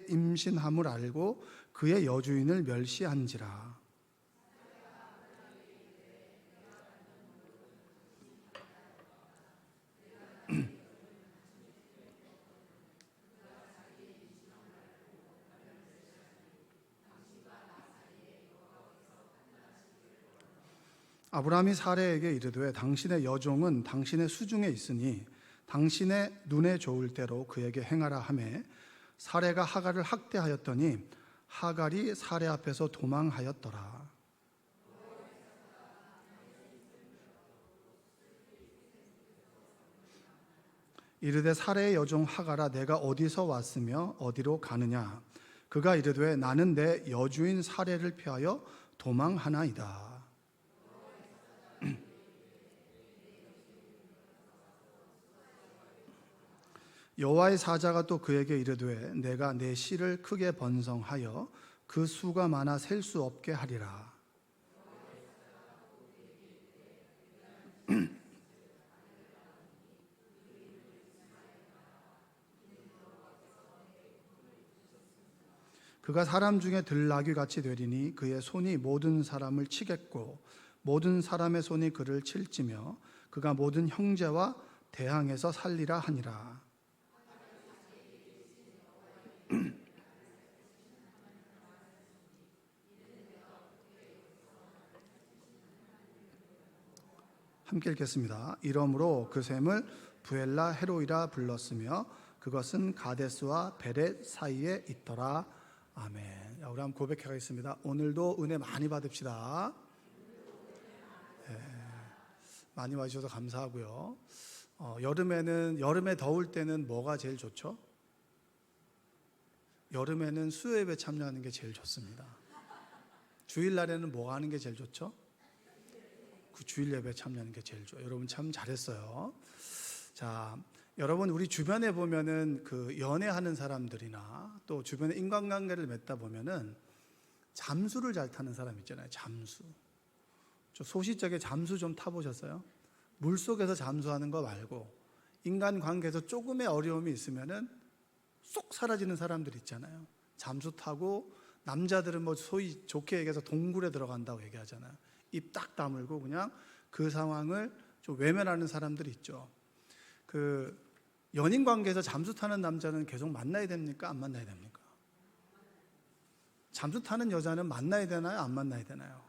임신함을 알고 그의 여주인을 멸시한지라. 아브라함이 사레에게 이르되 당신의 여종은 당신의 수중에 있으니 당신의 눈에 좋을 대로 그에게 행하라 하매 사레가 하갈을 학대하였더니 하갈이 사레 앞에서 도망하였더라. 이르되 사레의 여종 하갈아 내가 어디서 왔으며 어디로 가느냐. 그가 이르되 나는 내 여주인 사레를 피하여 도망하나이다. 여호와의 사자가 또 그에게 이르되 내가 내 씨를 크게 번성하여 그 수가 많아 셀 수 없게 하리라. 그가 사람 중에 들나귀 같이 되리니 그의 손이 모든 사람을 치겠고 모든 사람의 손이 그를 칠지며 그가 모든 형제와 대항에서 살리라 하니라. 함께 읽겠습니다. 이러므로 그 샘을 부엘라 헤로이라 불렀으며 그것은 가데스와 베렛 사이에 있더라. 아멘. 우리 한번 고백하겠습니다. 오늘도 은혜 많이 받읍시다. 많이 와주셔서 감사하고요. 여름에 더울 때는 뭐가 제일 좋죠? 여름에는 수요예배 참여하는 게 제일 좋습니다. 주일날에는 뭐 하는 게 제일 좋죠? 그 주일 예배 참여하는 게 제일 좋아요. 여러분 참 잘했어요. 자, 여러분 우리 주변에 보면은 그 연애하는 사람들이나 또 주변에 인간관계를 맺다 보면은 잠수를 잘 타는 사람 있잖아요. 잠수. 저 소시적에 잠수 좀 타보셨어요? 물속에서 잠수하는 거 말고 인간관계에서 조금의 어려움이 있으면은 쏙 사라지는 사람들 있잖아요. 잠수 타고 남자들은 뭐 소위 좋게 얘기해서 동굴에 들어간다고 얘기하잖아요. 입 딱 다물고 그냥 그 상황을 좀 외면하는 사람들이 있죠. 그 연인 관계에서 잠수 타는 남자는 계속 만나야 됩니까? 안 만나야 됩니까? 잠수 타는 여자는 만나야 되나요? 안 만나야 되나요?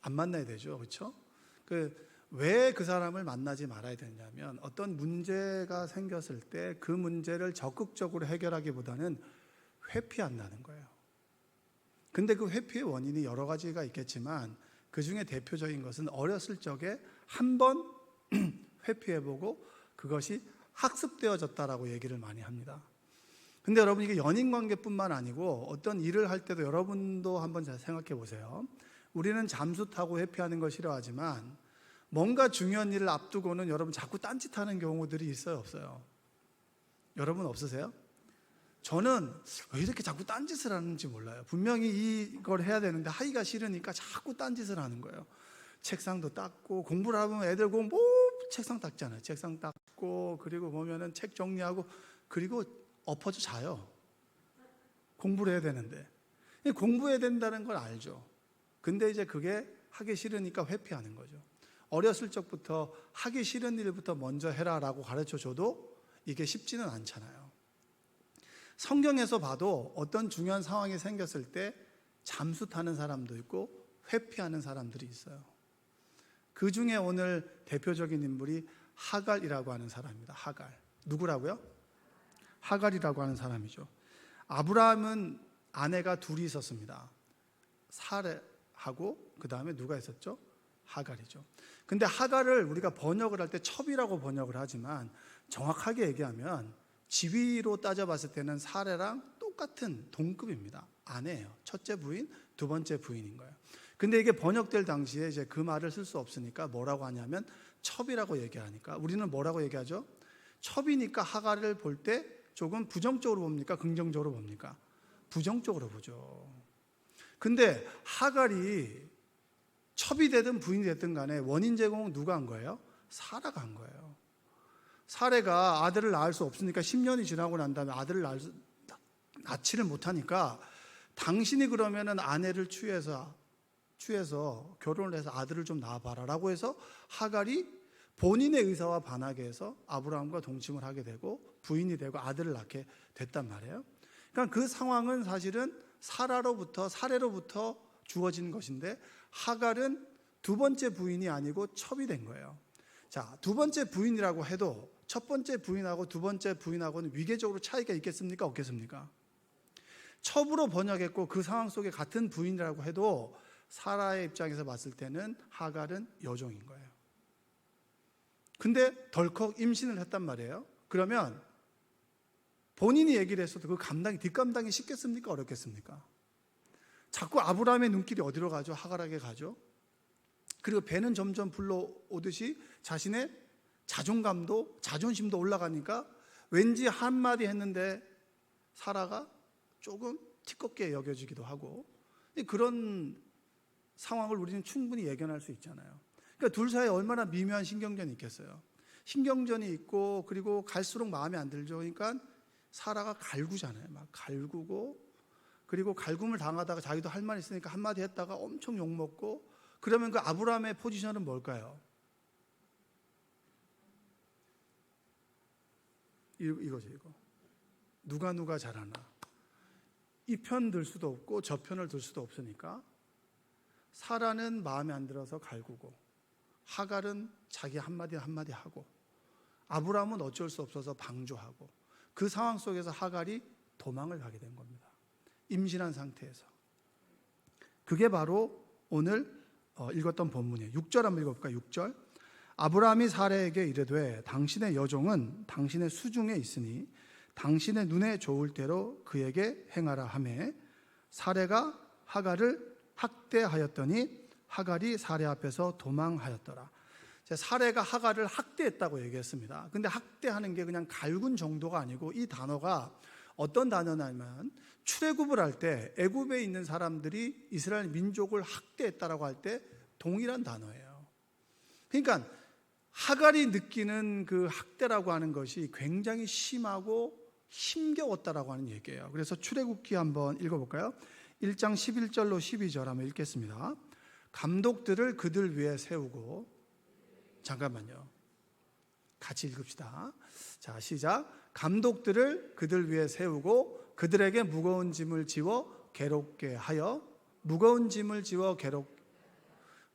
안 만나야 되죠. 그렇죠? 왜 그 사람을 만나지 말아야 되냐면 어떤 문제가 생겼을 때 그 문제를 적극적으로 해결하기보다는 회피한다는 거예요. 근데 그 회피의 원인이 여러 가지가 있겠지만 그 중에 대표적인 것은 어렸을 적에 한 번 회피해보고 그것이 학습되어졌다라고 얘기를 많이 합니다. 근데 여러분 이게 연인관계뿐만 아니고 어떤 일을 할 때도 여러분도 한번 잘 생각해 보세요. 우리는 잠수 타고 회피하는 걸 싫어하지만 뭔가 중요한 일을 앞두고는 여러분 자꾸 딴짓하는 경우들이 있어요, 없어요? 여러분 없으세요? 저는 왜 이렇게 자꾸 딴짓을 하는지 몰라요. 분명히 이걸 해야 되는데 하기가 싫으니까 자꾸 딴짓을 하는 거예요. 책상도 닦고 공부를 하면 애들 공부 책상 닦잖아요. 책상 닦고 그리고 보면은 책 정리하고 그리고 엎어져 자요. 공부를 해야 되는데 공부해야 된다는 걸 알죠. 근데 이제 그게 하기 싫으니까 회피하는 거죠. 어렸을 적부터 하기 싫은 일부터 먼저 해라라고 가르쳐줘도 이게 쉽지는 않잖아요. 성경에서 봐도 어떤 중요한 상황이 생겼을 때 잠수 타는 사람도 있고 회피하는 사람들이 있어요. 그 중에 오늘 대표적인 인물이 하갈이라고 하는 사람입니다. 하갈. 누구라고요? 하갈이라고 하는 사람이죠. 아브라함은 아내가 둘이 있었습니다. 사레하고 그 다음에 누가 있었죠? 하갈이죠. 근데 하갈을 우리가 번역을 할 때 첩이라고 번역을 하지만 정확하게 얘기하면 지위로 따져봤을 때는 사레랑 똑같은 동급입니다. 아내예요. 첫째 부인, 두 번째 부인인 거예요. 근데 이게 번역될 당시에 이제 그 말을 쓸 수 없으니까 뭐라고 하냐면 첩이라고 얘기하니까 우리는 뭐라고 얘기하죠? 첩이니까 하갈을 볼 때 조금 부정적으로 봅니까? 긍정적으로 봅니까? 부정적으로 보죠. 근데 하갈이 첩이 되든 부인이 됐든 간에 원인 제공은 누가 한 거예요? 사라가 한 거예요. 사레가 아들을 낳을 수 없으니까 10년이 지나고 난 다음에 아들을 낳지를 못하니까 당신이 그러면은 아내를 취해서 결혼을 해서 아들을 좀 낳아봐라라고 해서 하갈이 본인의 의사와 반하게 해서 아브라함과 동침을 하게 되고 부인이 되고 아들을 낳게 됐단 말이에요. 그러니까 그 상황은 사실은 사례로부터 주어진 것인데 하갈은 두 번째 부인이 아니고 첩이 된 거예요. 자, 두 번째 부인이라고 해도 첫 번째 부인하고 두 번째 부인하고는 위계적으로 차이가 있겠습니까? 없겠습니까? 첩으로 번역했고 그 상황 속에 같은 부인이라고 해도 사라의 입장에서 봤을 때는 하갈은 여종인 거예요. 근데 덜컥 임신을 했단 말이에요. 그러면 본인이 얘기를 했어도 그 뒷감당이 쉽겠습니까? 어렵겠습니까? 자꾸 아브라함의 눈길이 어디로 가죠? 하갈에게 가죠. 그리고 배는 점점 불러오듯이 자신의 자존심도 올라가니까 왠지 한마디 했는데 사라가 조금 티껍게 여겨지기도 하고, 그런 상황을 우리는 충분히 예견할 수 있잖아요. 그러니까 둘 사이에 얼마나 미묘한 신경전이 있겠어요. 신경전이 있고 그리고 갈수록 마음에 안 들죠. 그러니까 사라가 갈구잖아요. 막 갈구고, 그리고 갈굼을 당하다가 자기도 할 말 있으니까 한마디 했다가 엄청 욕먹고, 그러면 그 아브라함의 포지션은 뭘까요? 이거죠, 이거. 누가 잘하나. 이 편 들 수도 없고 저 편을 들 수도 없으니까 사라는 마음에 안 들어서 갈구고, 하갈은 자기 한마디 하고, 아브라함은 어쩔 수 없어서 방조하고, 그 상황 속에서 하갈이 도망을 가게 된 겁니다. 임신한 상태에서. 그게 바로 오늘 읽었던 본문이에요. 6절 한번 읽어볼까요? 6절. 아브라함이 사라에게 이르되 당신의 여종은 당신의 수중에 있으니 당신의 눈에 좋을 대로 그에게 행하라 하매 사라가 하갈을 학대하였더니 하갈이 사라 앞에서 도망하였더라. 사라가 하갈을 학대했다고 얘기했습니다. 근데 학대하는 게 그냥 갈군 정도가 아니고 이 단어가 어떤 단어냐면 출애굽을 할 때 애굽에 있는 사람들이 이스라엘 민족을 학대했다라고 할 때 동일한 단어예요. 그러니까 하갈이 느끼는 그 학대라고 하는 것이 굉장히 심하고 힘겨웠다라고 하는 얘기예요. 그래서 출애굽기 한번 읽어볼까요? 1장 11절로 12절 한번 읽겠습니다. 감독들을 그들 위에 세우고, 잠깐만요, 같이 읽읍시다. 자, 시작. 감독들을 그들 위에 세우고 그들에게 무거운 짐을 지워 괴롭게 하여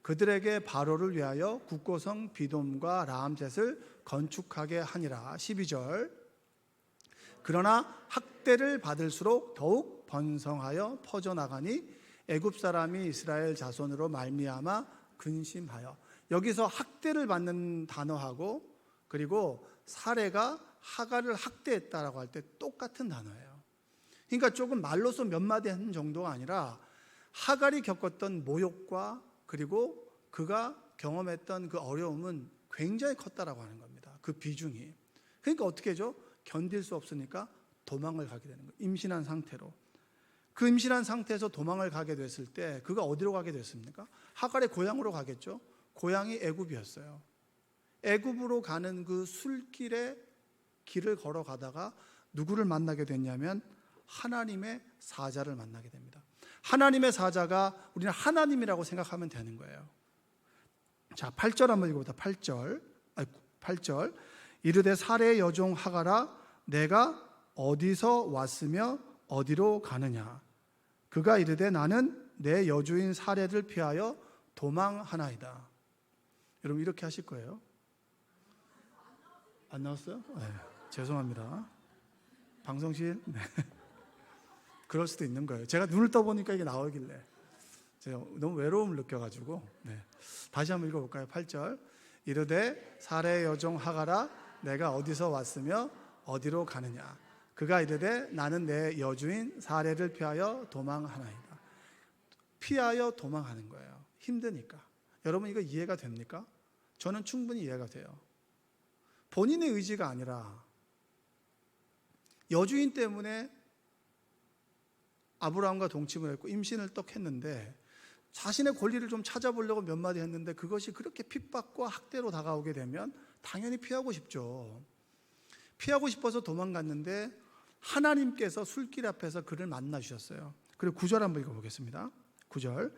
그들에게 바로를 위하여 국고성 비돔과 라암셋을 건축하게 하니라. 12절. 그러나 학대를 받을수록 더욱 번성하여 퍼져나가니 애굽 사람이 이스라엘 자손으로 말미암아 근심하여. 여기서 학대를 받는 단어하고 그리고 사례가 하갈을 학대했다라고 할 때 똑같은 단어예요. 그러니까 조금 말로써 몇 마디 하는 정도가 아니라 하갈이 겪었던 모욕과 그리고 그가 경험했던 그 어려움은 굉장히 컸다라고 하는 겁니다. 그 비중이. 그러니까 어떻게 하죠? 견딜 수 없으니까 도망을 가게 되는 거예요. 임신한 상태로. 그 임신한 상태에서 도망을 가게 됐을 때 그가 어디로 가게 됐습니까? 하갈의 고향으로 가겠죠. 고향이 애굽이었어요. 애굽으로 가는 그 술길에 길을 걸어가다가 누구를 만나게 됐냐면 하나님의 사자를 만나게 됩니다. 하나님의 사자가 우리는 하나님이라고 생각하면 되는 거예요. 자, 8절 한번 읽어보자. 8절. 이르되 사라의 여종 하갈아, 내가 어디서 왔으며 어디로 가느냐? 그가 이르되 나는 내 여주인 사라를 피하여 도망하나이다. 여러분 이렇게 하실 거예요. 안 나왔어요? 네, 죄송합니다. 방송실. 네. 그럴 수도 있는 거예요. 제가 눈을 떠보니까 이게 나오길래 제가 너무 외로움을 느껴가지고. 네. 다시 한번 읽어볼까요? 8절. 이르되 사라의 여종 하갈아, 내가 어디서 왔으며 어디로 가느냐? 그가 이르되 나는 내 여주인 사라를 피하여 도망하나이다. 피하여 도망하는 거예요. 힘드니까. 여러분 이거 이해가 됩니까? 저는 충분히 이해가 돼요. 본인의 의지가 아니라 여주인 때문에 아브라함과 동침을 했고 임신을 떡 했는데 자신의 권리를 좀 찾아보려고 몇 마디 했는데 그것이 그렇게 핍박과 학대로 다가오게 되면 당연히 피하고 싶죠. 피하고 싶어서 도망갔는데 하나님께서 술길 앞에서 그를 만나 주셨어요. 그리고 9절 한번 읽어보겠습니다. 9절,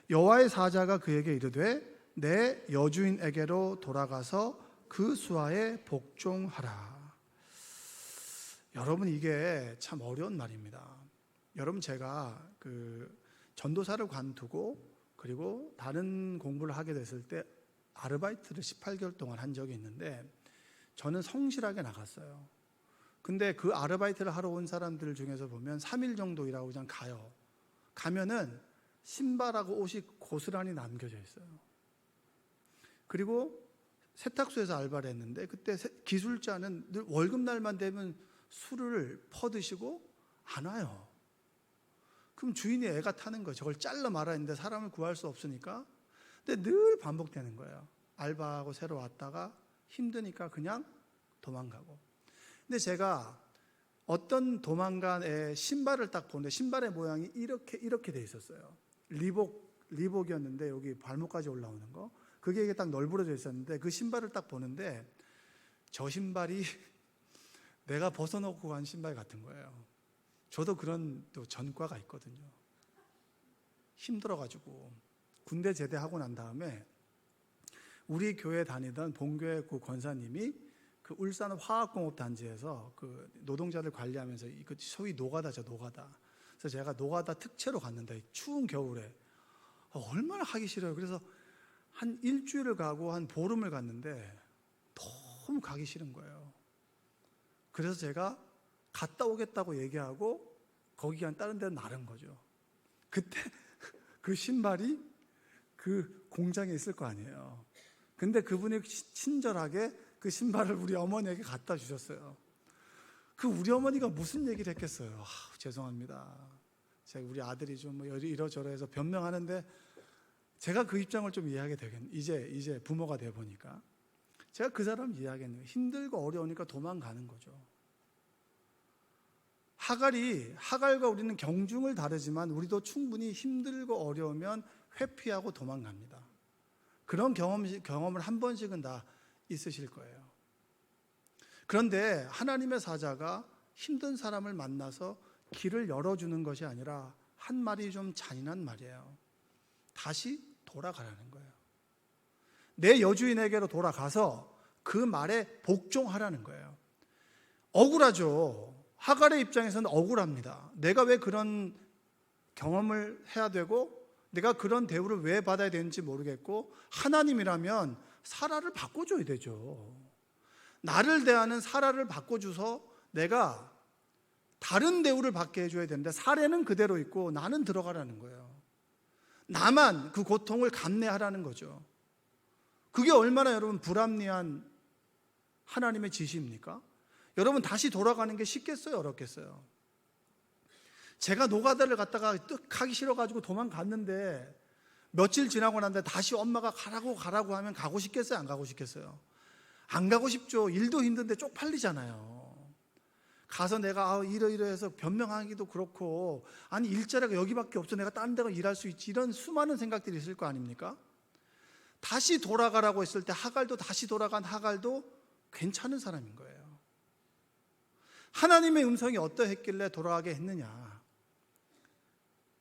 여호와의 사자가 그에게 이르되 내 여주인에게로 돌아가서 그 수하에 복종하라. 여러분, 이게 참 어려운 말입니다. 여러분, 제가 전도사를 관두고 그리고 다른 공부를 하게 됐을 때 아르바이트를 18개월 동안 한 적이 있는데, 저는 성실하게 나갔어요. 근데 그 아르바이트를 하러 온 사람들 중에서 보면 3일 정도 일하고 그냥 가요. 가면은 신발하고 옷이 고스란히 남겨져 있어요. 그리고 세탁소에서 알바를 했는데, 그때 기술자는 늘 월급날만 되면 술을 퍼드시고 안 와요. 그럼 주인이 애가 타는 거예요. 저걸 잘라 말아야 하는데 사람을 구할 수 없으니까. 근데 늘 반복되는 거예요. 알바하고 새로 왔다가 힘드니까 그냥 도망가고. 근데 제가 어떤 도망간 애 신발을 딱 보는데, 신발의 모양이 이렇게 돼 있었어요. 리복이었는데 여기 발목까지 올라오는 거, 그게 이게 딱 널브러져 있었는데, 그 신발을 딱 보는데 저 신발이 내가 벗어놓고 간 신발 같은 거예요. 저도 그런 또 전과가 있거든요. 힘들어가지고 군대 제대하고 난 다음에 우리 교회 다니던 본교회 그 권사님이 그 울산 화학공업단지에서 그 노동자들 관리하면서 그 소위 노가다죠, 노가다. 그래서 제가 노가다 특채로 갔는데 추운 겨울에 얼마나 하기 싫어요. 그래서 한 일주일을 가고 한 보름을 갔는데 너무 가기 싫은 거예요. 그래서 제가 갔다 오겠다고 얘기하고 거기 한 다른 데는 나른 거죠. 그때 그 신발이 그 공장에 있을 거 아니에요. 근데 그분이 친절하게 그 신발을 우리 어머니에게 갖다 주셨어요. 그 우리 어머니가 무슨 얘기를 했겠어요. 죄송합니다. 제가 우리 아들이 좀 이러저러해서 변명하는데, 제가 그 입장을 좀 이해하게 되겠네요. 이제 부모가 돼 보니까 제가 그 사람 이해하겠네요. 힘들고 어려우니까 도망가는 거죠. 하갈과 우리는 경중을 다르지만 우리도 충분히 힘들고 어려우면 회피하고 도망갑니다. 그런 경험을 한 번씩은 다 있으실 거예요. 그런데 하나님의 사자가 힘든 사람을 만나서 길을 열어주는 것이 아니라 한 말이 좀 잔인한 말이에요. 다시 돌아가라는 거예요. 내 여주인에게로 돌아가서 그 말에 복종하라는 거예요. 억울하죠. 하갈의 입장에서는 억울합니다. 내가 왜 그런 경험을 해야 되고 내가 그런 대우를 왜 받아야 되는지 모르겠고, 하나님이라면 사라를 바꿔줘야 되죠. 나를 대하는 사라를 바꿔줘서 내가 다른 대우를 받게 해줘야 되는데, 사례는 그대로 있고 나는 들어가라는 거예요. 나만 그 고통을 감내하라는 거죠. 그게 얼마나 여러분 불합리한 하나님의 지시입니까? 여러분, 다시 돌아가는 게 쉽겠어요, 어렵겠어요? 제가 노가다를 갔다가 뜩 하기 싫어가지고 도망갔는데 며칠 지나고 난데 다시 엄마가 가라고 하면 가고 싶겠어요, 안 가고 싶겠어요? 안 가고 싶죠. 일도 힘든데 쪽팔리잖아요. 가서 내가 이러이러해서 변명하기도 그렇고, 아니 일자리가 여기밖에 없어, 내가 딴 데가 일할 수 있지, 이런 수많은 생각들이 있을 거 아닙니까? 다시 돌아가라고 했을 때 다시 돌아간 하갈도 괜찮은 사람인 거예요. 하나님의 음성이 어떠했길래 돌아가게 했느냐?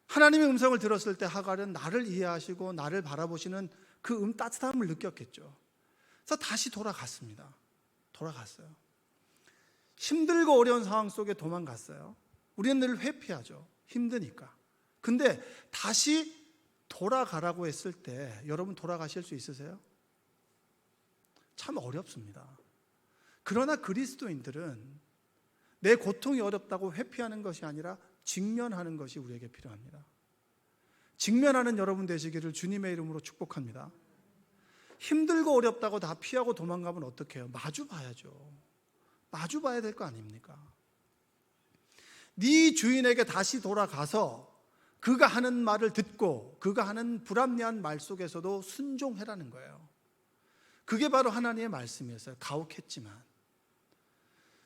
하나님의 음성을 들었을 때 하갈은 나를 이해하시고 나를 바라보시는 그 따뜻함을 느꼈겠죠. 그래서 다시 돌아갔습니다. 돌아갔어요. 힘들고 어려운 상황 속에 도망갔어요. 우리는 늘 회피하죠. 힘드니까. 근데 다시 돌아가라고 했을 때 여러분 돌아가실 수 있으세요? 참 어렵습니다. 그러나 그리스도인들은 내 고통이 어렵다고 회피하는 것이 아니라 직면하는 것이 우리에게 필요합니다. 직면하는 여러분 되시기를 주님의 이름으로 축복합니다. 힘들고 어렵다고 다 피하고 도망가면 어떡해요? 마주 봐야죠. 마주 봐야 될 거 아닙니까? 네 주인에게 다시 돌아가서 그가 하는 말을 듣고 그가 하는 불합리한 말 속에서도 순종해라는 거예요. 그게 바로 하나님의 말씀이었어요. 가혹했지만.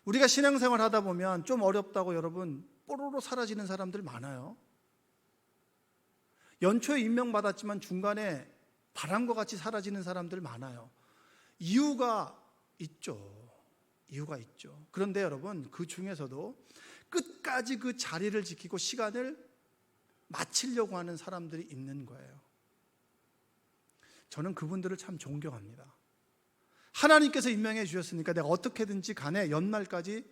우리가 신앙생활 하다 보면 좀 어렵다고 여러분 뽀로로 사라지는 사람들 많아요. 연초에 임명받았지만 중간에 바람과 같이 사라지는 사람들 많아요. 이유가 있죠. 그런데 여러분, 그 중에서도 끝까지 그 자리를 지키고 시간을 마치려고 하는 사람들이 있는 거예요. 저는 그분들을 참 존경합니다. 하나님께서 임명해 주셨으니까 내가 어떻게든지 간에 연말까지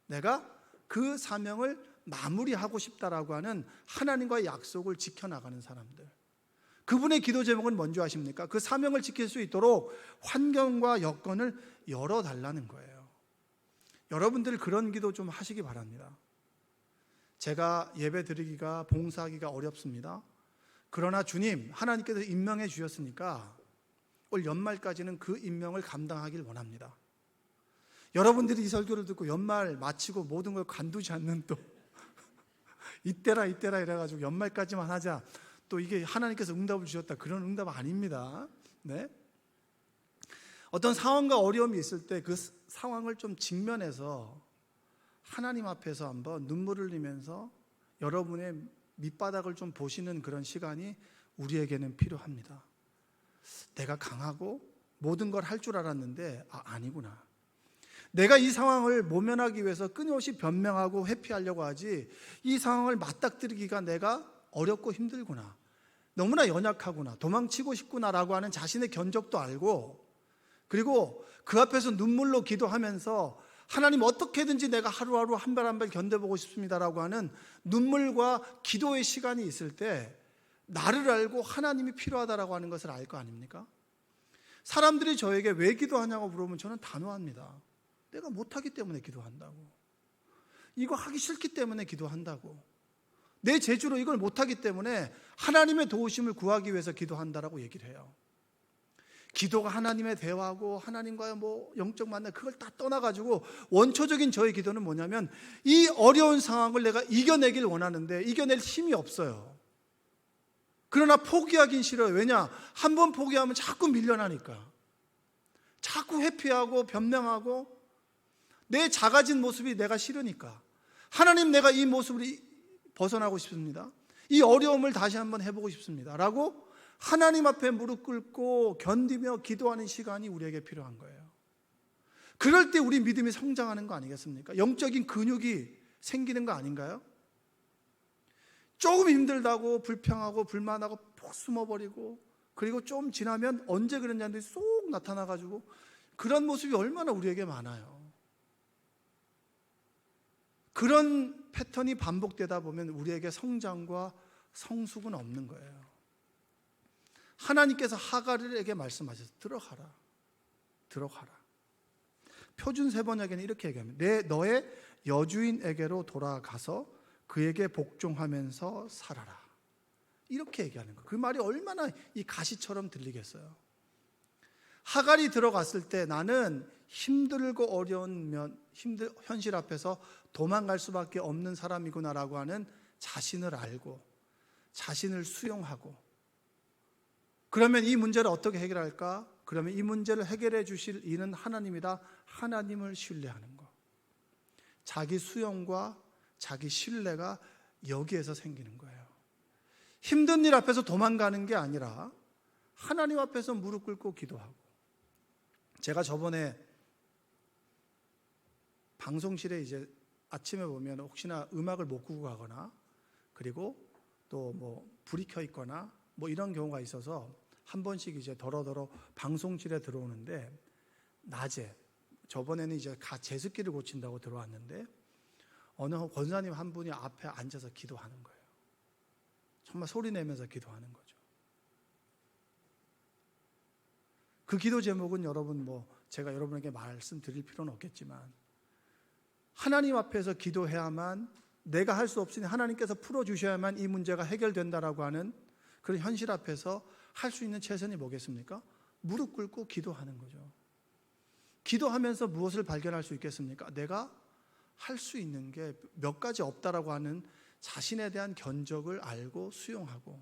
내가 그 사명을 마무리하고 싶다라고 하는 하나님과의 약속을 지켜나가는 사람들. 그분의 기도 제목은 뭔지 아십니까? 그 사명을 지킬 수 있도록 환경과 여건을 열어달라는 거예요. 여러분들 그런 기도 좀 하시기 바랍니다. 제가 예배 드리기가, 봉사하기가 어렵습니다. 그러나 주님, 하나님께서 임명해 주셨으니까 올 연말까지는 그 임명을 감당하길 원합니다. 여러분들이 이 설교를 듣고 연말 마치고 모든 걸 관두지 않는 또 이때라 이래가지고 연말까지만 하자, 또 이게 하나님께서 응답을 주셨다, 그런 응답 아닙니다. 네? 어떤 상황과 어려움이 있을 때 그 상황을 좀 직면해서 하나님 앞에서 한번 눈물을 흘리면서 여러분의 밑바닥을 좀 보시는 그런 시간이 우리에게는 필요합니다. 내가 강하고 모든 걸 할 줄 알았는데 아니구나. 내가 이 상황을 모면하기 위해서 끊임없이 변명하고 회피하려고 하지, 이 상황을 맞닥뜨리기가 내가 어렵고 힘들구나, 너무나 연약하구나, 도망치고 싶구나라고 하는 자신의 견적도 알고, 그리고 그 앞에서 눈물로 기도하면서 하나님 어떻게든지 내가 하루하루 한 발 한 발 견뎌보고 싶습니다라고 하는 눈물과 기도의 시간이 있을 때 나를 알고 하나님이 필요하다라고 하는 것을 알 거 아닙니까? 사람들이 저에게 왜 기도하냐고 물어보면 저는 단호합니다. 내가 못하기 때문에 기도한다고. 이거 하기 싫기 때문에 기도한다고. 내 재주로 이걸 못하기 때문에 하나님의 도우심을 구하기 위해서 기도한다라고 얘기를 해요. 기도가 하나님의 대화고 하나님과의 영적 만남, 그걸 다 떠나가지고 원초적인 저의 기도는 뭐냐면, 이 어려운 상황을 내가 이겨내길 원하는데 이겨낼 힘이 없어요. 그러나 포기하긴 싫어요. 왜냐? 한번 포기하면 자꾸 밀려나니까. 자꾸 회피하고 변명하고 내 작아진 모습이 내가 싫으니까. 하나님, 내가 이 모습을 벗어나고 싶습니다. 이 어려움을 다시 한번 해보고 싶습니다 라고 하나님 앞에 무릎 꿇고 견디며 기도하는 시간이 우리에게 필요한 거예요. 그럴 때 우리 믿음이 성장하는 거 아니겠습니까? 영적인 근육이 생기는 거 아닌가요? 조금 힘들다고 불평하고 불만하고 푹 숨어버리고, 그리고 좀 지나면 언제 그랬냐는데 쏙 나타나가지고, 그런 모습이 얼마나 우리에게 많아요. 그런 패턴이 반복되다 보면 우리에게 성장과 성숙은 없는 거예요. 하나님께서 하갈에게 말씀하셔서 들어가라. 표준 세번역에는 이렇게 얘기합니다. 너의 여주인에게로 돌아가서 그에게 복종하면서 살아라. 이렇게 얘기하는 거예요. 그 말이 얼마나 이 가시처럼 들리겠어요. 하갈이 들어갔을 때 나는 힘들고 어려운 현실 앞에서 도망갈 수밖에 없는 사람이구나라고 하는 자신을 알고 자신을 수용하고, 그러면 이 문제를 어떻게 해결할까? 그러면 이 문제를 해결해 주실 이는 하나님이다. 하나님을 신뢰하는 것. 자기 수용과 자기 신뢰가 여기에서 생기는 거예요. 힘든 일 앞에서 도망가는 게 아니라 하나님 앞에서 무릎 꿇고 기도하고. 제가 저번에 방송실에 이제 아침에 보면 혹시나 음악을 못 끄고 가거나, 그리고 또 불이 켜 있거나 이런 경우가 있어서 한 번씩 이제 더러더러 방송실에 들어오는데, 낮에 저번에는 이제 제습기를 고친다고 들어왔는데 어느 권사님 한 분이 앞에 앉아서 기도하는 거예요. 정말 소리 내면서 기도하는 거죠. 그 기도 제목은 여러분 제가 여러분에게 말씀드릴 필요는 없겠지만, 하나님 앞에서 기도해야만, 내가 할 수 없으니 하나님께서 풀어주셔야만 이 문제가 해결된다라고 하는 그런 현실 앞에서 할 수 있는 최선이 뭐겠습니까? 무릎 꿇고 기도하는 거죠. 기도하면서 무엇을 발견할 수 있겠습니까? 내가 할 수 있는 게 몇 가지 없다라고 하는 자신에 대한 견적을 알고 수용하고,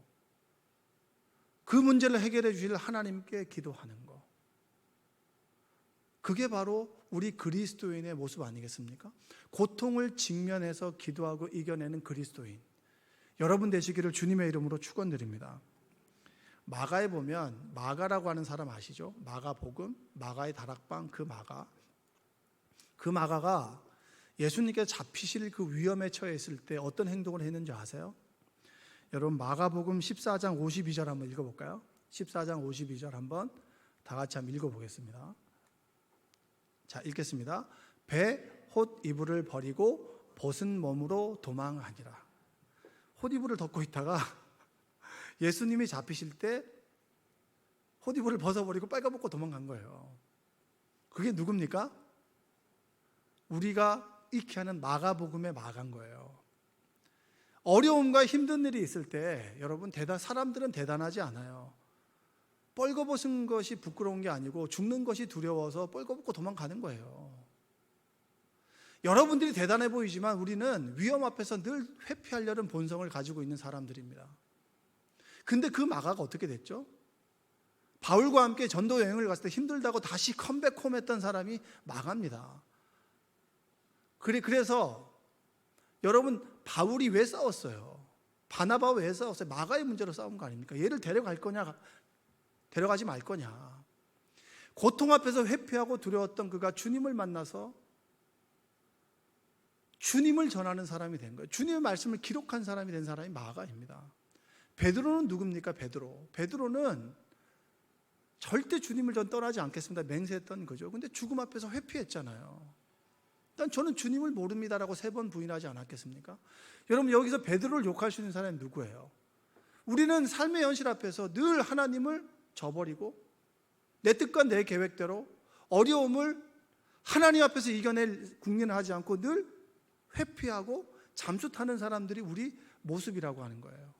그 문제를 해결해 주실 하나님께 기도하는 거. 그게 바로 우리 그리스도인의 모습 아니겠습니까? 고통을 직면해서 기도하고 이겨내는 그리스도인 여러분 되시기를 주님의 이름으로 축원드립니다. 마가에 보면, 마가라고 하는 사람 아시죠? 마가복음, 마가의 다락방, 그 마가가 예수님께서 잡히실 그 위험에 처했을 때 어떤 행동을 했는지 아세요? 여러분 마가복음 14장 52절 한번 읽어볼까요? 14장 52절 한번 다 같이 한번 읽어보겠습니다. 자, 읽겠습니다. 배 홑 이불을 버리고 벗은 몸으로 도망하니라. 홑 이불을 덮고 있다가 예수님이 잡히실 때 홑 이불을 벗어버리고 빨가벗고 도망간 거예요. 그게 누굽니까? 우리가 익히 하는 마가복음의 마가인 거예요. 어려움과 힘든 일이 있을 때 여러분 사람들은 대단하지 않아요. 뻘거벗은 것이 부끄러운 게 아니고 죽는 것이 두려워서 뻘거벗고 도망가는 거예요. 여러분들이 대단해 보이지만 우리는 위험 앞에서 늘 회피하려는 본성을 가지고 있는 사람들입니다. 근데 그 마가가 어떻게 됐죠? 바울과 함께 전도 여행을 갔을 때 힘들다고 다시 컴백홈했던 사람이 마가입니다. 그래서 여러분 바울이 왜 싸웠어요? 바나바와 왜 싸웠어요? 마가의 문제로 싸운 거 아닙니까? 얘를 데려갈 거냐 데려가지 말 거냐. 고통 앞에서 회피하고 두려웠던 그가 주님을 만나서 주님을 전하는 사람이 된 거예요. 주님의 말씀을 기록한 사람이 된 사람이 마가입니다. 베드로는 누굽니까? 베드로는 절대 주님을 전 떠나지 않겠습니다 맹세했던 거죠. 근데 죽음 앞에서 회피했잖아요. 일단 저는 주님을 모릅니다라고 3번 부인하지 않았겠습니까? 여러분 여기서 베드로를 욕할 수 있는 사람이 누구예요? 우리는 삶의 현실 앞에서 늘 하나님을 저버리고 내 뜻과 내 계획대로 어려움을 하나님 앞에서 이겨낼 국리는 하지 않고 늘 회피하고 잠수 타는 사람들이 우리 모습이라고 하는 거예요.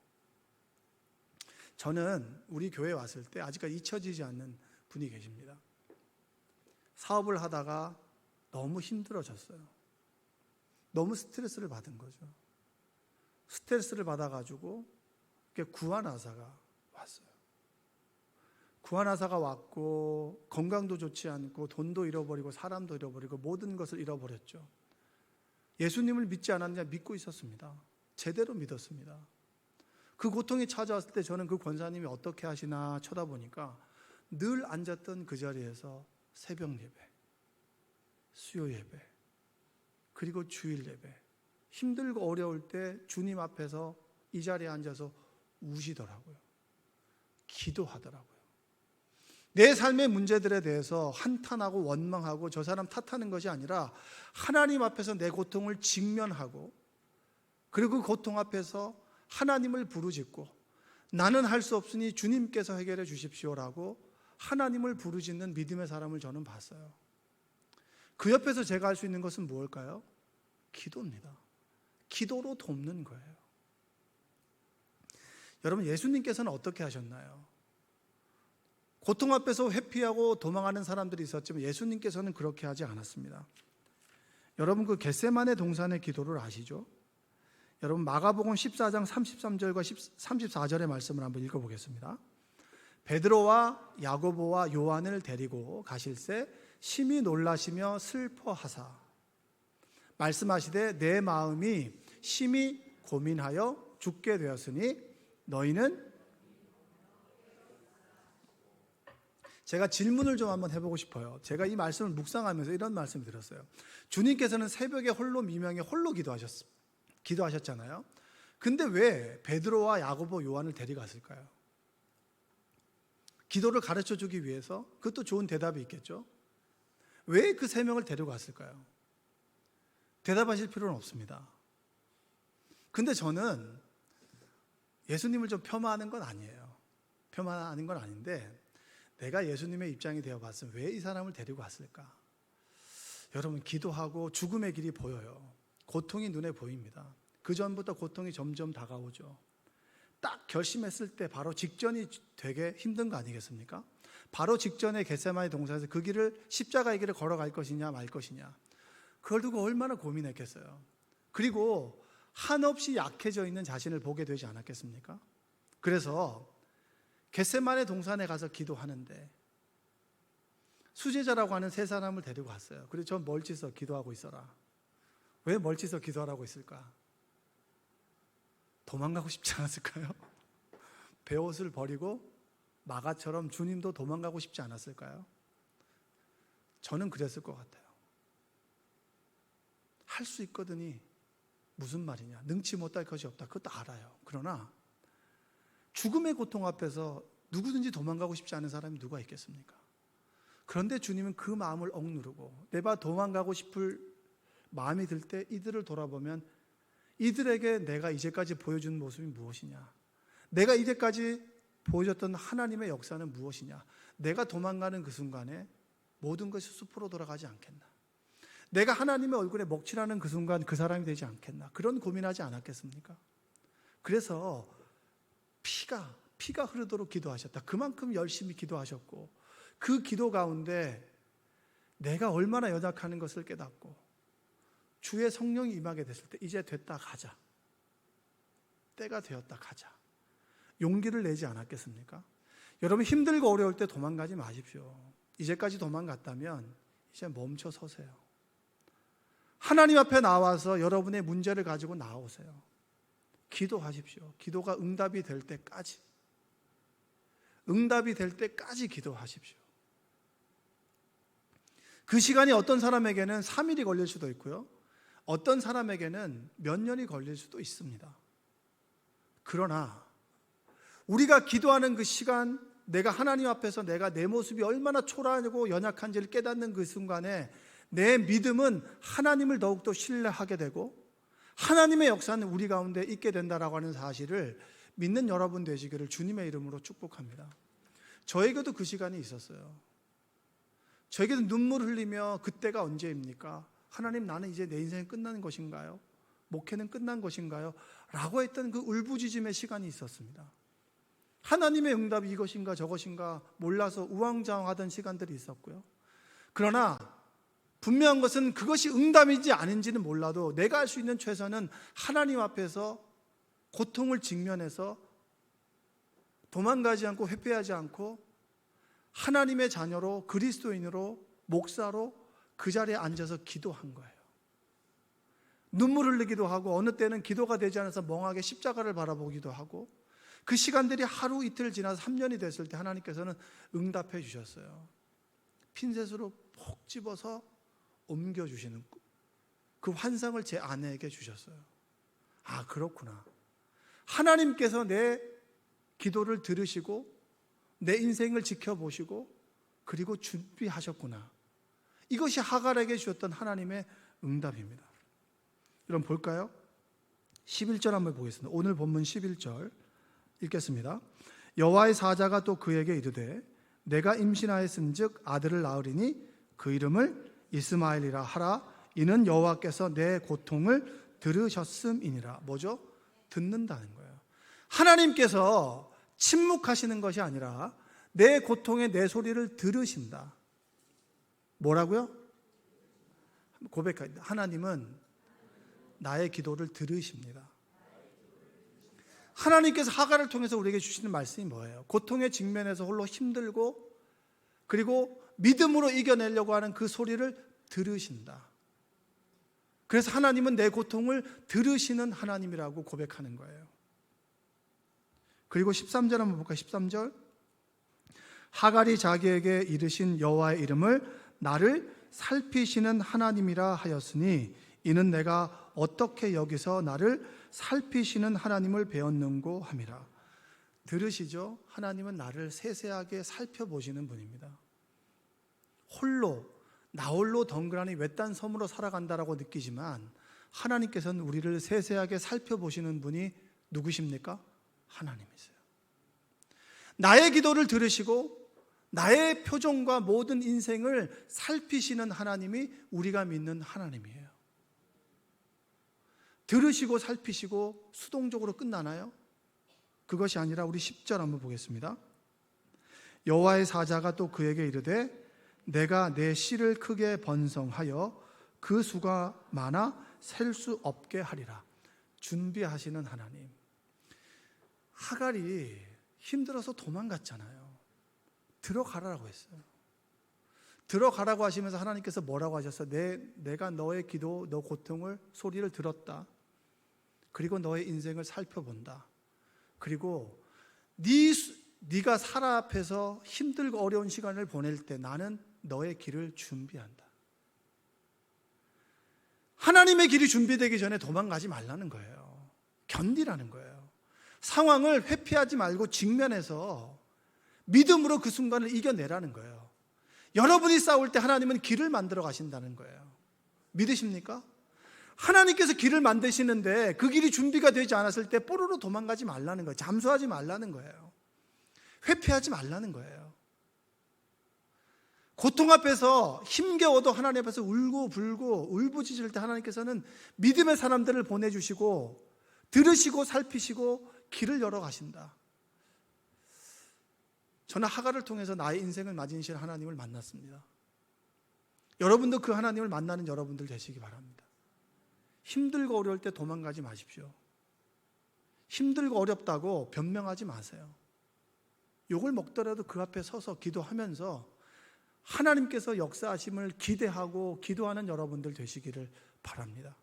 저는 우리 교회에 왔을 때 아직까지 잊혀지지 않는 분이 계십니다. 사업을 하다가 너무 힘들어졌어요. 너무 스트레스를 받은 거죠. 스트레스를 받아가지고 구한의사가 왔어요. 구한의사가 왔고 건강도 좋지 않고 돈도 잃어버리고 사람도 잃어버리고 모든 것을 잃어버렸죠. 예수님을 믿지 않았느냐? 믿고 있었습니다. 제대로 믿었습니다. 그 고통이 찾아왔을 때 저는 그 권사님이 어떻게 하시나 쳐다보니까 늘 앉았던 그 자리에서 새벽 예배, 수요 예배, 그리고 주일 예배, 힘들고 어려울 때 주님 앞에서 이 자리에 앉아서 우시더라고요. 기도하더라고요. 내 삶의 문제들에 대해서 한탄하고 원망하고 저 사람 탓하는 것이 아니라 하나님 앞에서 내 고통을 직면하고 그리고 그 고통 앞에서 하나님을 부르짖고 나는 할 수 없으니 주님께서 해결해 주십시오라고 하나님을 부르짖는 믿음의 사람을 저는 봤어요. 그 옆에서 제가 할 수 있는 것은 무엇일까요? 기도입니다. 기도로 돕는 거예요. 여러분 예수님께서는 어떻게 하셨나요? 고통 앞에서 회피하고 도망하는 사람들이 있었지만 예수님께서는 그렇게 하지 않았습니다. 여러분 그 겟세마네 동산의 기도를 아시죠? 여러분 마가복음 14장 33절과 34절의 말씀을 한번 읽어보겠습니다. 베드로와 야고보와 요한을 데리고 가실새 심히 놀라시며 슬퍼하사 말씀하시되 내 마음이 심히 고민하여 죽게 되었으니 너희는 제가 질문을 좀 한번 해보고 싶어요. 제가 이 말씀을 묵상하면서 이런 말씀을 들었어요. 주님께서는 새벽에 홀로 미명에 홀로 기도하셨잖아요. 근데 왜 베드로와 야고보 요한을 데려갔을까요? 기도를 가르쳐 주기 위해서? 그것도 좋은 대답이 있겠죠. 왜 그 3명을 데려갔을까요? 대답하실 필요는 없습니다. 근데 저는 예수님을 좀 폄하하는 건 아니에요. 폄하하는 건 아닌데 내가 예수님의 입장이 되어봤으면 왜 이 사람을 데리고 왔을까? 여러분 기도하고 죽음의 길이 보여요. 고통이 눈에 보입니다. 그 전부터 고통이 점점 다가오죠. 딱 결심했을 때 바로 직전이 되게 힘든 거 아니겠습니까? 바로 직전에 겟세마네 동산에서 그 길을 십자가의 길을 걸어갈 것이냐 말 것이냐 그걸 두고 얼마나 고민했겠어요. 그리고 한없이 약해져 있는 자신을 보게 되지 않았겠습니까? 그래서 겟세마네 동산에 가서 기도하는데 수제자라고 하는 3사람을 데리고 갔어요. 그래서 저 멀리서 기도하고 있어라. 왜 멀리서 기도하라고 있을까? 도망가고 싶지 않았을까요? 베옷을 버리고 마가처럼 주님도 도망가고 싶지 않았을까요? 저는 그랬을 것 같아요. 할 수 있거든이 무슨 말이냐? 능치 못할 것이 없다. 그것도 알아요. 그러나 죽음의 고통 앞에서 누구든지 도망가고 싶지 않은 사람이 누가 있겠습니까? 그런데 주님은 그 마음을 억누르고 내가 도망가고 싶을 마음이 들 때 이들을 돌아보면 이들에게 내가 이제까지 보여준 모습이 무엇이냐? 내가 이제까지 보여줬던 하나님의 역사는 무엇이냐? 내가 도망가는 그 순간에 모든 것이 숲으로 돌아가지 않겠나? 내가 하나님의 얼굴에 먹칠하는 그 순간 그 사람이 되지 않겠나? 그런 고민하지 않았겠습니까? 그래서 피가 흐르도록 기도하셨다. 그만큼 열심히 기도하셨고 그 기도 가운데 내가 얼마나 연약하는 것을 깨닫고 주의 성령이 임하게 됐을 때 이제 됐다 가자. 때가 되었다 가자. 용기를 내지 않았겠습니까? 여러분 힘들고 어려울 때 도망가지 마십시오. 이제까지 도망갔다면 이제 멈춰 서세요. 하나님 앞에 나와서 여러분의 문제를 가지고 나오세요. 기도하십시오. 기도가 응답이 될 때까지 기도하십시오. 그 시간이 어떤 사람에게는 3일이 걸릴 수도 있고요. 어떤 사람에게는 몇 년이 걸릴 수도 있습니다. 그러나 우리가 기도하는 그 시간, 내가 하나님 앞에서 내가 내 모습이 얼마나 초라하고 연약한지를 깨닫는 그 순간에 내 믿음은 하나님을 더욱더 신뢰하게 되고 하나님의 역사는 우리 가운데 있게 된다라고 하는 사실을 믿는 여러분 되시기를 주님의 이름으로 축복합니다. 저에게도 그 시간이 있었어요. 저에게도 눈물 흘리며 그때가 언제입니까? 하나님, 나는 이제 내 인생이 끝나는 것인가요? 목회는 끝난 것인가요? 라고 했던 그 울부짖음의 시간이 있었습니다. 하나님의 응답이 이것인가 저것인가 몰라서 우왕좌왕하던 시간들이 있었고요. 그러나 분명한 것은 그것이 응답인지 아닌지는 몰라도 내가 할 수 있는 최선은 하나님 앞에서 고통을 직면해서 도망가지 않고 회피하지 않고 하나님의 자녀로 그리스도인으로 목사로 그 자리에 앉아서 기도한 거예요. 눈물 흘리기도 하고 어느 때는 기도가 되지 않아서 멍하게 십자가를 바라보기도 하고 그 시간들이 하루 이틀 지나서 3년이 됐을 때 하나님께서는 응답해 주셨어요. 핀셋으로 푹 집어서 옮겨주시는 그 환상을 제 아내에게 주셨어요. 아, 그렇구나. 하나님께서 내 기도를 들으시고 내 인생을 지켜보시고 그리고 준비하셨구나. 이것이 하갈에게 주셨던 하나님의 응답입니다. 여러분 볼까요? 11절 한번 보겠습니다. 오늘 본문 11절 읽겠습니다. 여호와의 사자가 또 그에게 이르되 내가 임신하였은즉 아들을 낳으리니 그 이름을 이스마엘이라 하라. 이는 여호와께서 내 고통을 들으셨음이니라. 뭐죠? 듣는다는 거예요. 하나님께서 침묵하시는 것이 아니라 내 고통의 내 소리를 들으신다. 뭐라고요? 고백합니다. 하나님은 나의 기도를 들으십니다. 하나님께서 하갈을 통해서 우리에게 주시는 말씀이 뭐예요? 고통의 직면에서 홀로 힘들고 그리고 믿음으로 이겨내려고 하는 그 소리를 들으신다. 그래서 하나님은 내 고통을 들으시는 하나님이라고 고백하는 거예요. 그리고 13절 한번 볼까요? 13절 하갈이 자기에게 이르신 여호와의 이름을 나를 살피시는 하나님이라 하였으니 이는 내가 어떻게 여기서 나를 살피시는 하나님을 배웠는고 함이라. 들으시죠? 하나님은 나를 세세하게 살펴보시는 분입니다. 나 홀로 덩그러니 외딴 섬으로 살아간다라고 느끼지만 하나님께서는 우리를 세세하게 살펴보시는 분이 누구십니까? 하나님이세요. 나의 기도를 들으시고 나의 표정과 모든 인생을 살피시는 하나님이 우리가 믿는 하나님이에요. 들으시고 살피시고 수동적으로 끝나나요? 그것이 아니라 우리 10절 한번 보겠습니다. 여호와의 사자가 또 그에게 이르되 내가 내 씨를 크게 번성하여 그 수가 많아 셀 수 없게 하리라. 준비하시는 하나님. 하갈이 힘들어서 도망갔잖아요. 들어가라고 했어요. 들어가라고 하시면서 하나님께서 뭐라고 하셨어요? 내가 너의 기도, 너 고통을 소리를 들었다. 그리고 너의 인생을 살펴본다. 그리고 네가 살아 앞에서 힘들고 어려운 시간을 보낼 때 나는 너의 길을 준비한다. 하나님의 길이 준비되기 전에 도망가지 말라는 거예요. 견디라는 거예요. 상황을 회피하지 말고 직면해서 믿음으로 그 순간을 이겨내라는 거예요. 여러분이 싸울 때 하나님은 길을 만들어 가신다는 거예요. 믿으십니까? 하나님께서 길을 만드시는데 그 길이 준비가 되지 않았을 때 뽀로로 도망가지 말라는 거예요. 잠수하지 말라는 거예요. 회피하지 말라는 거예요. 고통 앞에서 힘겨워도 하나님 앞에서 울고 불고 울부짖을 때 하나님께서는 믿음의 사람들을 보내주시고 들으시고 살피시고 길을 열어 가신다. 저는 하갈을 통해서 나의 인생을 맞으실 하나님을 만났습니다. 여러분도 그 하나님을 만나는 여러분들 되시기 바랍니다. 힘들고 어려울 때 도망가지 마십시오. 힘들고 어렵다고 변명하지 마세요. 욕을 먹더라도 그 앞에 서서 기도하면서 하나님께서 역사하심을 기대하고 기도하는 여러분들 되시기를 바랍니다.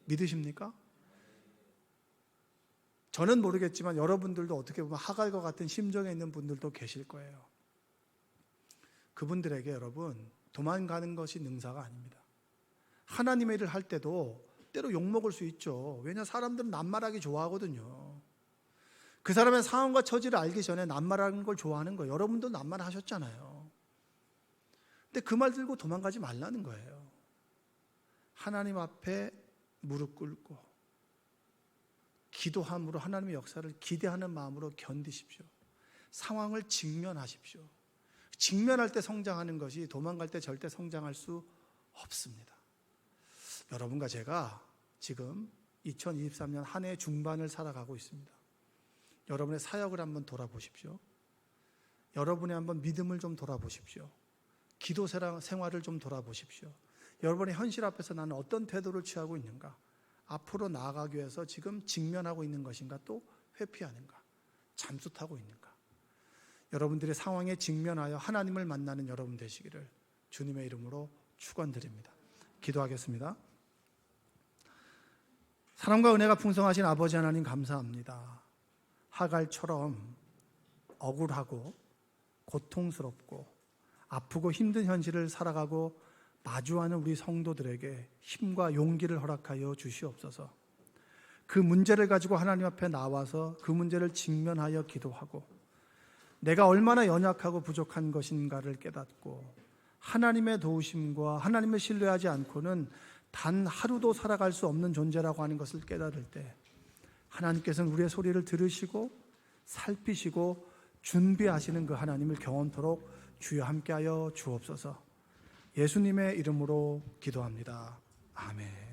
믿으십니까? 저는 모르겠지만 여러분들도 어떻게 보면 하갈과 같은 심정에 있는 분들도 계실 거예요. 그분들에게 여러분, 도망가는 것이 능사가 아닙니다. 하나님의 일을 할 때도 때로 욕먹을 수 있죠. 왜냐, 사람들은 낱말하기 좋아하거든요. 그 사람의 상황과 처지를 알기 전에 낱말하는 걸 좋아하는 거예요. 여러분도 낱말하셨잖아요. 근데 그 말 들고 도망가지 말라는 거예요. 하나님 앞에 무릎 꿇고 기도함으로 하나님의 역사를 기대하는 마음으로 견디십시오. 상황을 직면하십시오. 직면할 때 성장하는 것이 도망갈 때 절대 성장할 수 없습니다. 여러분과 제가 지금 2023년 한 해 중반을 살아가고 있습니다. 여러분의 사역을 한번 돌아보십시오. 여러분의 한번 믿음을 좀 돌아보십시오. 기도 생활을 좀 돌아보십시오. 여러분의 현실 앞에서 나는 어떤 태도를 취하고 있는가? 앞으로 나아가기 위해서 지금 직면하고 있는 것인가? 또 회피하는가? 잠수 타고 있는가? 여러분들의 상황에 직면하여 하나님을 만나는 여러분 되시기를 주님의 이름으로 축원드립니다. 기도하겠습니다. 사랑과 은혜가 풍성하신 아버지 하나님 감사합니다. 하갈처럼 억울하고 고통스럽고 아프고 힘든 현실을 살아가고 마주하는 우리 성도들에게 힘과 용기를 허락하여 주시옵소서. 그 문제를 가지고 하나님 앞에 나와서 그 문제를 직면하여 기도하고 내가 얼마나 연약하고 부족한 것인가를 깨닫고 하나님의 도우심과 하나님을 신뢰하지 않고는 단 하루도 살아갈 수 없는 존재라고 하는 것을 깨달을 때 하나님께서는 우리의 소리를 들으시고 살피시고 준비하시는 그 하나님을 경험토록 주여 함께하여 주옵소서. 예수님의 이름으로 기도합니다. 아멘.